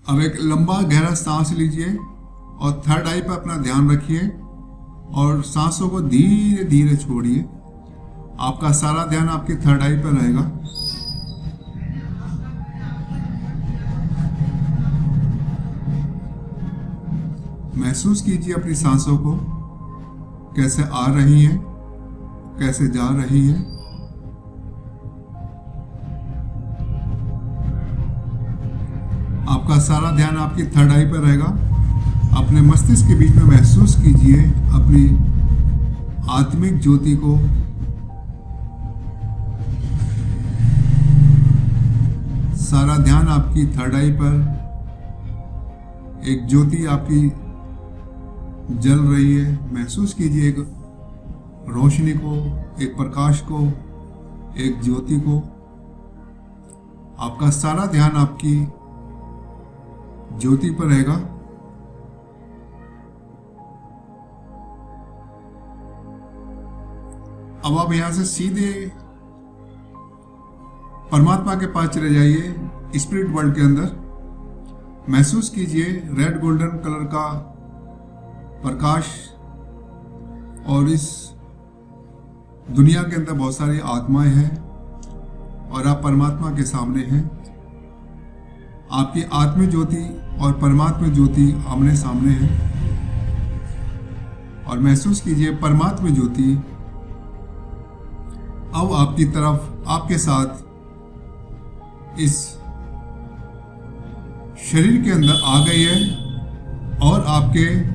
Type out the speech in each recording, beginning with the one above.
अब एक लंबा गहरा सांस लीजिए और थर्ड आई पर अपना ध्यान रखिए और सांसों को धीरे धीरे छोड़िए। आपका सारा ध्यान आपकी थर्ड आई पर रहेगा। महसूस कीजिए अपनी सांसों को, कैसे आ रही है, कैसे जा रही है। आपका सारा ध्यान आपकी थर्ड आई पर रहेगा। अपने मस्तिष्क के बीच में महसूस कीजिए अपनी आत्मिक ज्योति को। सारा ध्यान आपकी थर्ड आई पर। एक ज्योति आपकी जल रही है। महसूस कीजिए एक रोशनी को, एक प्रकाश को, एक ज्योति को। आपका सारा ध्यान आपकी ज्योति पर रहेगा। अब आप यहां से सीधे परमात्मा के पास चले जाइए, स्पिरिट वर्ल्ड के अंदर। महसूस कीजिए रेड गोल्डन कलर का प्रकाश और इस दुनिया के अंदर बहुत सारी आत्माएं हैं और आप परमात्मा के सामने हैं। आपकी आत्म ज्योति और परमात्मा ज्योति आमने सामने है और महसूस कीजिए परमात्मा ज्योति अब आपकी तरफ, आपके साथ इस शरीर के अंदर आ गई है और आपके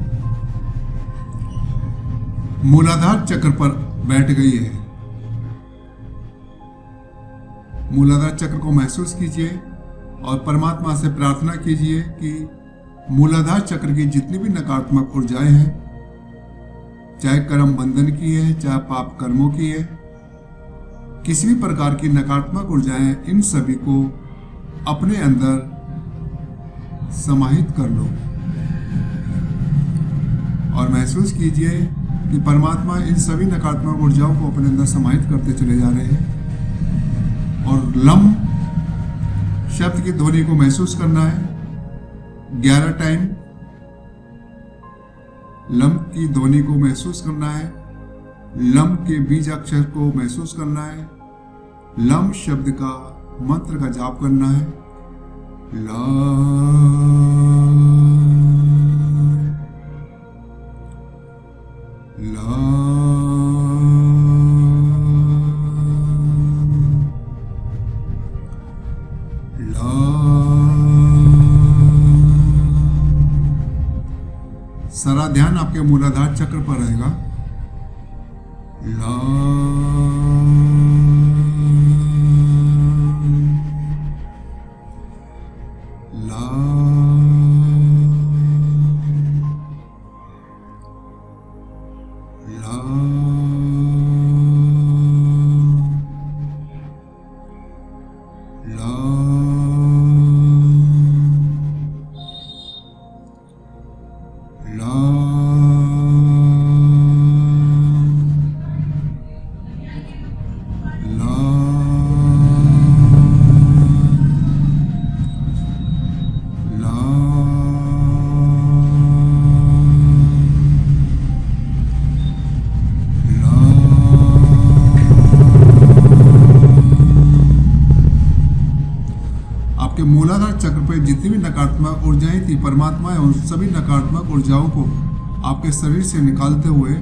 मूलाधार चक्र पर बैठ गई है। मूलाधार चक्र को महसूस कीजिए और परमात्मा से प्रार्थना कीजिए कि मूलाधार चक्र की जितनी भी नकारात्मक ऊर्जाएं हैं, चाहे कर्म बंधन की है, चाहे पाप कर्मों की है, किसी भी प्रकार की नकारात्मक ऊर्जाएं, इन सभी को अपने अंदर समाहित कर लो और महसूस कीजिए कि परमात्मा इन सभी नकारात्मक ऊर्जाओं को अपने अंदर समाहित करते चले जा रहे हैं। और लम शब्द की ध्वनि को महसूस करना है 11 टाइम। लम की ध्वनि को महसूस करना है। लम के बीज अक्षर को महसूस करना है। लम शब्द का मंत्र का जाप करना है। ला ला ला। सारा ध्यान आपके मूलाधार चक्र पर रहेगा। ला ला ला ला ला। आपके मूलाधार चक्र पर जितनी भी नकारात्मक ऊर्जाएं थी, परमात्मा है उन सभी नकारात्मक ऊर्जाओं को आपके शरीर से निकालते हुए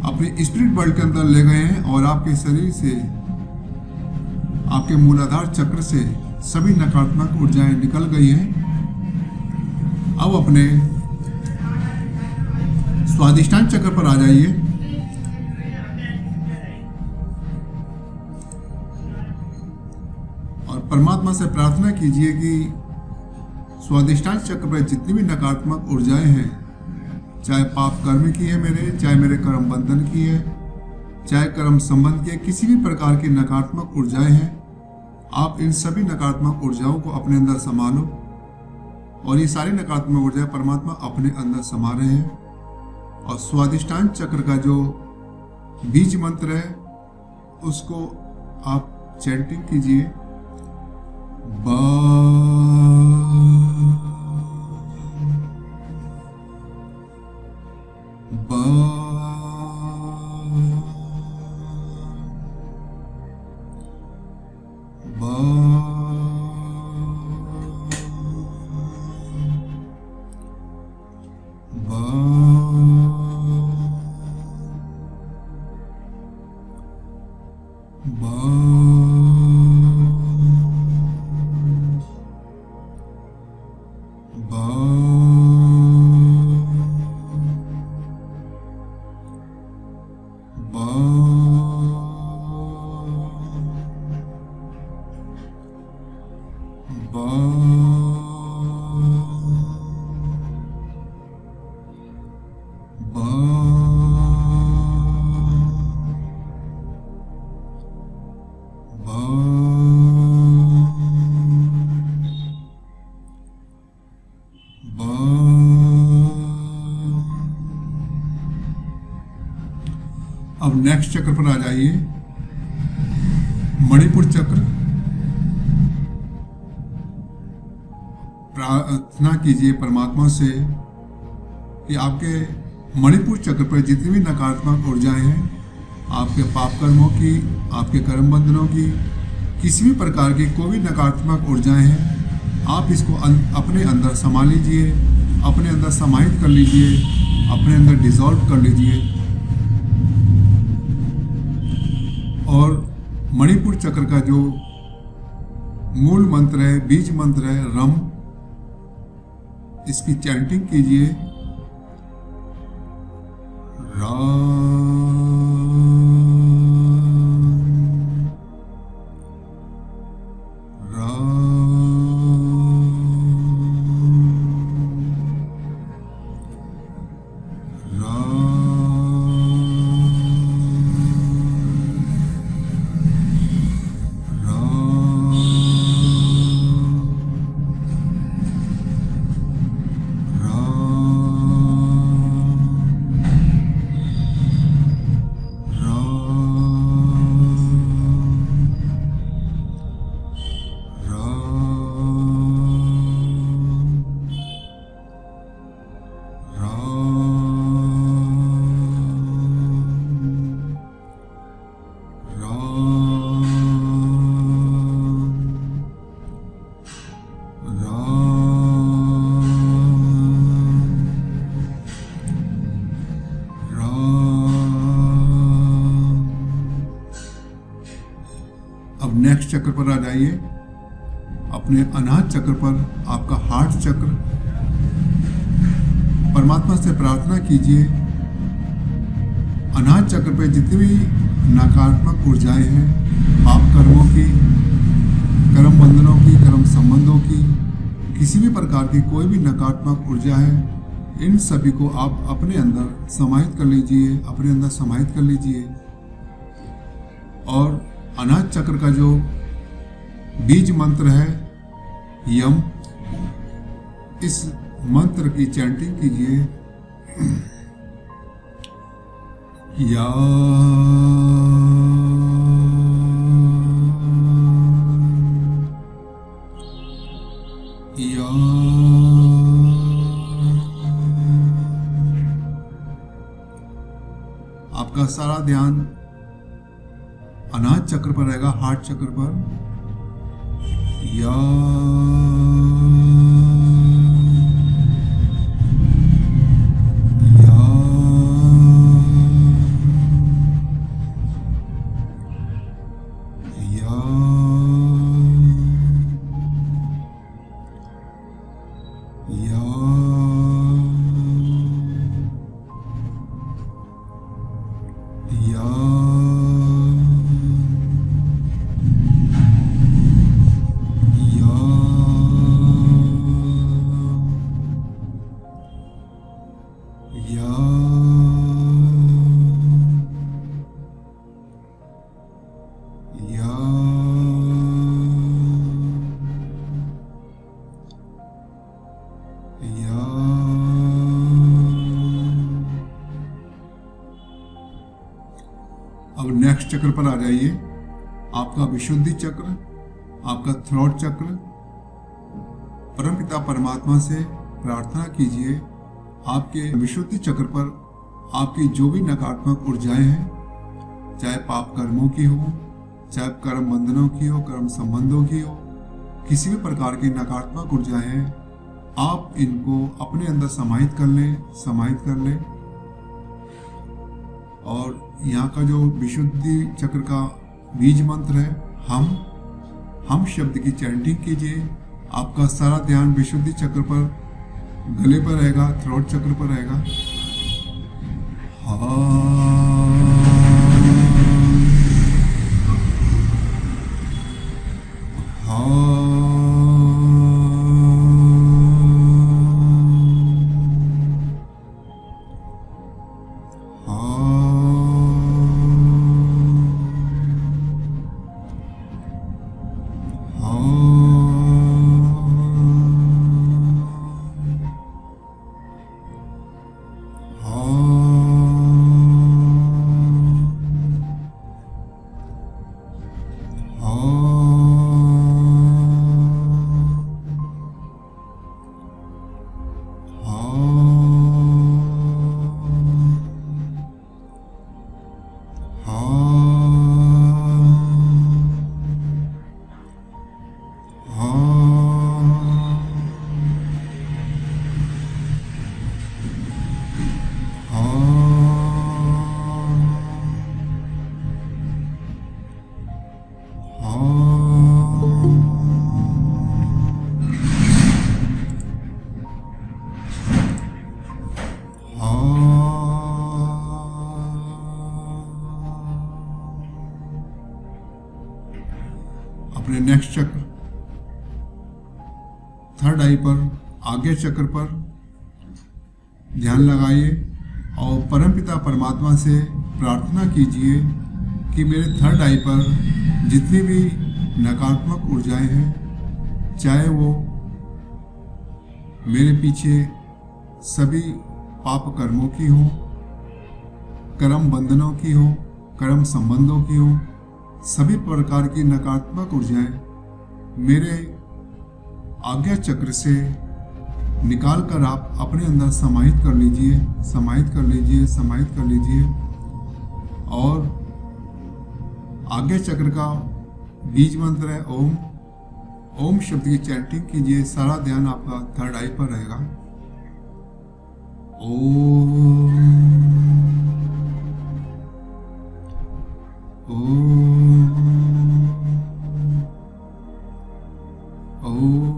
अपने स्पिरिट वर्ल्ड के अंदर ले गए हैं और आपके शरीर से, आपके मूलाधार चक्र से सभी नकारात्मक ऊर्जाएं निकल गई हैं। अब अपने स्वादिष्टान चक्र पर आ जाइए। और परमात्मा से प्रार्थना कीजिए कि स्वादिष्टान चक्र पर जितनी भी नकारात्मक ऊर्जाएं हैं, चाहे पाप कर्म की है मेरे, चाहे मेरे कर्म बंधन की है, चाहे कर्म संबंध की है, किसी भी प्रकार की नकारात्मक ऊर्जाएं हैं, आप इन सभी नकारात्मक ऊर्जाओं को अपने अंदर संभालो और ये सारी नकारात्मक ऊर्जाएं परमात्मा अपने अंदर समा रहे हैं। और स्वादिष्टान चक्र का जो बीज मंत्र है उसको आप चैंटिंग कीजिए। बा बा बा बा अब नेक्स्ट चक्र पर आ जाइए, मणिपुर चक्र। प्रार्थना कीजिए परमात्मा से कि आपके मणिपुर चक्र पर जितनी भी नकारात्मक ऊर्जाएं हैं, आपके पाप कर्मों की, आपके कर्म बंधनों की, किसी भी प्रकार की कोई भी नकारात्मक ऊर्जाएं हैं, आप इसको अपने अंदर समा लीजिए, अपने अंदर समाहित कर लीजिए, अपने अंदर डिसॉल्व कर लीजिए। और मणिपुर चक्र का जो मूल मंत्र है, बीज मंत्र है रम, इसकी चैंटिंग कीजिए। अब नेक्स्ट चक्र पर आ जाइए, अपने अनाहत चक्र पर, आपका हार्ट चक्र। परमात्मा से प्रार्थना कीजिए, अनाहत चक्र पे जितनी भी नकारात्मक ऊर्जाएं हैं, पाप कर्मों की, कर्म बंधनों की, कर्म संबंधों की, किसी भी प्रकार की कोई भी नकारात्मक ऊर्जा है, इन सभी को आप अपने अंदर समाहित कर लीजिए, अपने अंदर समाहित कर लीजिए। और अनाहत चक्र का जो बीज मंत्र है यम, इस मंत्र की चैंटिंग कीजिए। या या आपका सारा ध्यान अनाहत चक्र पर रहेगा, हार्ट चक्र पर। या अब नेक्स्ट चक्र पर आ जाइए, आपका विशुद्धि चक्र, आपका थ्रोट चक्र। परमपिता परमात्मा से प्रार्थना कीजिए, आपके विशुद्धि चक्र पर आपकी जो भी नकारात्मक ऊर्जाएं हैं, चाहे पाप कर्मों की हो, चाहे कर्म बंधनों की हो, कर्म संबंधों की हो, किसी भी प्रकार की नकारात्मक ऊर्जाएं हैं, आप इनको अपने अंदर समाहित कर लें। और यहाँ का जो विशुद्धि चक्र का बीज मंत्र है हम शब्द की चैंटिंग कीजिए। आपका सारा ध्यान विशुद्धि चक्र पर गले पर रहेगा, थ्रोट चक्र पर रहेगा। हा अपने नेक्स्ट चक्र थर्ड आई पर, आगे चक्र पर ध्यान लगाइए और परमपिता परमात्मा से प्रार्थना कीजिए कि मेरे थर्ड आई पर जितनी भी नकारात्मक ऊर्जाएं हैं, चाहे वो मेरे पीछे सभी पाप कर्मों की हो, कर्म बंधनों की हो, कर्म संबंधों की हो, सभी प्रकार की नकारात्मक ऊर्जाएं मेरे आज्ञा चक्र से निकाल कर आप अपने अंदर समाहित कर लीजिए, समाहित कर लीजिए, समाहित कर लीजिए। और आज्ञा चक्र का बीज मंत्र है ओम। ओम शब्द की चैंटिंग कीजिए, सारा ध्यान आपका थर्ड आई पर रहेगा। ओम ओम ओम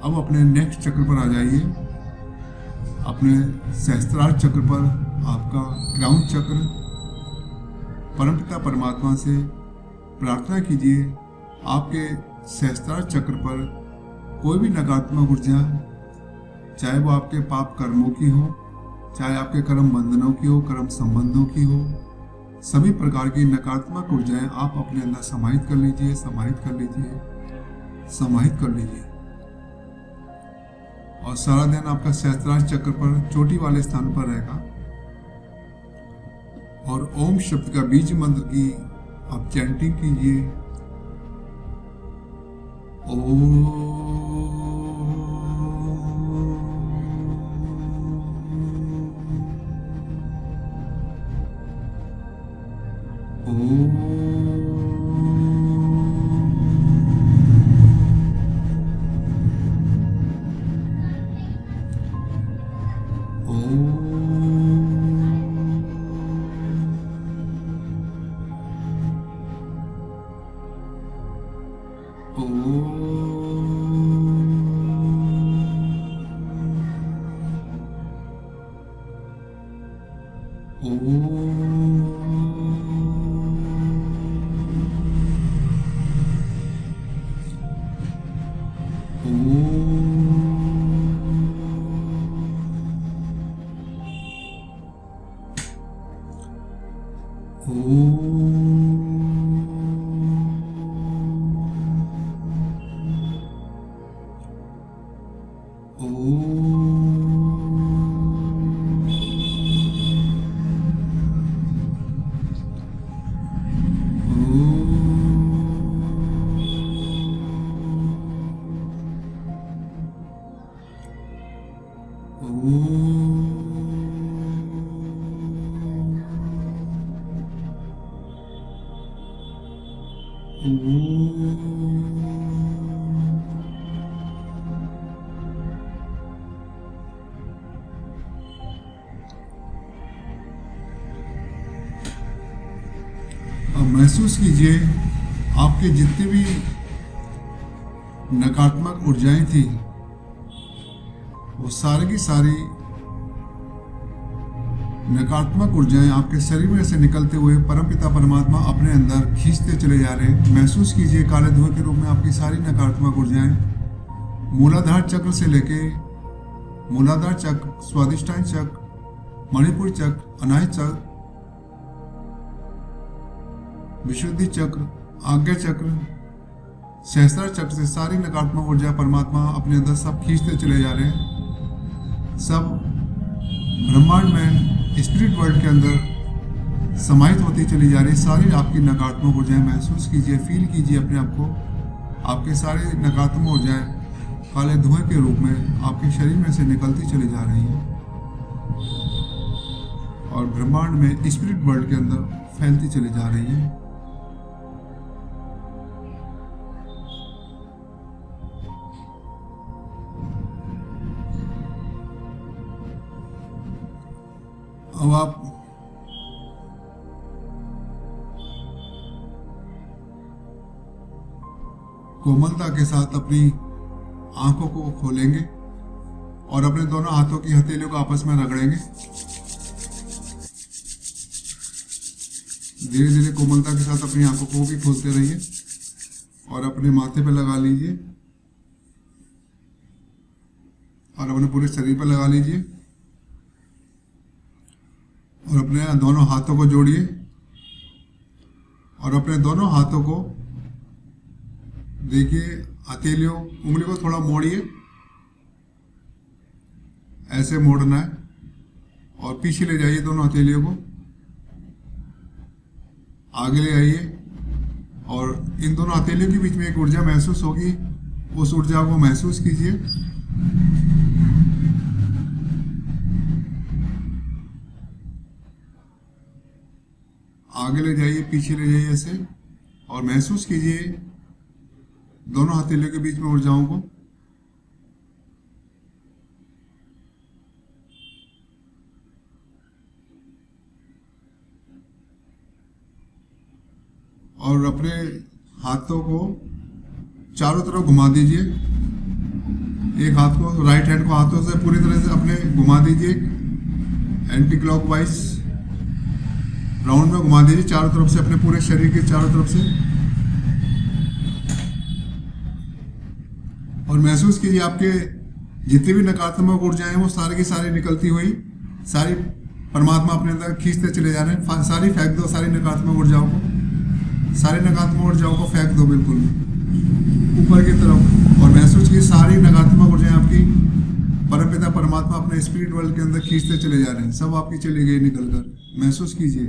अब अपने नेक्स्ट चक्र पर आ जाइए। अपने सहस्त्रार चक्र पर आपका क्राउन चक्र, परमपिता परमात्मा से प्रार्थना कीजिए आपके सहस्त्रार चक्र पर कोई भी नकारात्मक ऊर्जा, चाहे वो आपके पाप कर्मों की हो, चाहे आपके कर्म बंधनों की हो, कर्म संबंधों की हो, सभी प्रकार की नकारात्मक ऊर्जाएं आप अपने अंदर समाहित कर लीजिए, समाहित कर लीजिए, समाहित कर लीजिए। और सारा ध्यान आपका सहस्त्रार चक्र पर चोटी वाले स्थान पर रहेगा। और ओम शब्द का बीज मंत्र की आप चैंटिंग कीजिए। ओम अब महसूस कीजिए आपके जितनी भी नकारात्मक ऊर्जाएं थी वो सारी की सारी नकारात्मक ऊर्जाएं आपके शरीर में से निकलते हुए परमपिता परमात्मा अपने अंदर खींचते चले जा रहे हैं। महसूस कीजिए काले धुएं के रूप में आपकी सारी नकारात्मक ऊर्जाएं मूलाधार चक्र से लेके मूलाधार चक्र, स्वादिष्टान चक्र, मणिपुर चक्र, अनाहत चक्र, विशुद्धि चक्र, आज्ञा चक्र, सहस्त्रार चक्र से सारी नकारात्मक ऊर्जा परमात्मा अपने अंदर सब खींचते चले जा रहे हैं। सब ब्रह्मांड में स्पिरिट वर्ल्ड के अंदर समाहित होती चली जा रही सारी आपकी नकारात्मक ऊर्जाएं। महसूस कीजिए, फील कीजिए अपने आप को। आपके सारे नकारात्मक ऊर्जाएं काले धुएं के रूप में आपके शरीर में से निकलती चली जा रही हैं और ब्रह्मांड में स्पिरिट वर्ल्ड के अंदर फैलती चली जा रही हैं। अब आप कोमलता के साथ अपनी आंखों को खोलेंगे और अपने दोनों हाथों की हथेलियों को आपस में रगड़ेंगे। धीरे धीरे कोमलता के साथ अपनी आंखों को भी खोलते रहिए और अपने माथे पे लगा लीजिए और अपने पूरे शरीर पर लगा लीजिए और अपने दोनों हाथों को जोड़िए और अपने दोनों हाथों को देखिए, हथेलियों उंगली को थोड़ा मोड़िए, ऐसे मोड़ना है और पीछे ले जाइए दोनों हथेलियों को, आगे ले आइए और इन दोनों हथेलियों के बीच में एक ऊर्जा महसूस होगी, उस ऊर्जा को महसूस कीजिए। आगे ले जाइए, पीछे ले जाइए ऐसे और महसूस कीजिए दोनों हथेलियों के बीच में ऊर्जाओं को। और अपने हाथों को चारों तरफ घुमा दीजिए। एक हाथ को, राइट हैंड को हाथों से पूरी तरह से अपने घुमा दीजिए, एंटी क्लॉकवाइज राउंड में घुमा दीजिए चारों तरफ से, अपने पूरे शरीर के चारों तरफ से। और महसूस कीजिए आपके जितनी भी नकारात्मक ऊर्जाएं हैं वो सारी की सारी निकलती हुई सारी परमात्मा अपने अंदर खींचते चले जा रहे हैं। सारी फेंक दो, सारी नकारात्मक ऊर्जाओं को, सारी नकारात्मक ऊर्जाओं को फेंक दो बिल्कुल ऊपर की तरफ। और महसूस कीजिए सारी नकारात्मक ऊर्जाएं आपकी परमपिता परमात्मा अपने स्पिरिट वर्ल्ड के अंदर खींचते चले जा रहे हैं। सब आपकी चली गई निकल कर। महसूस कीजिए।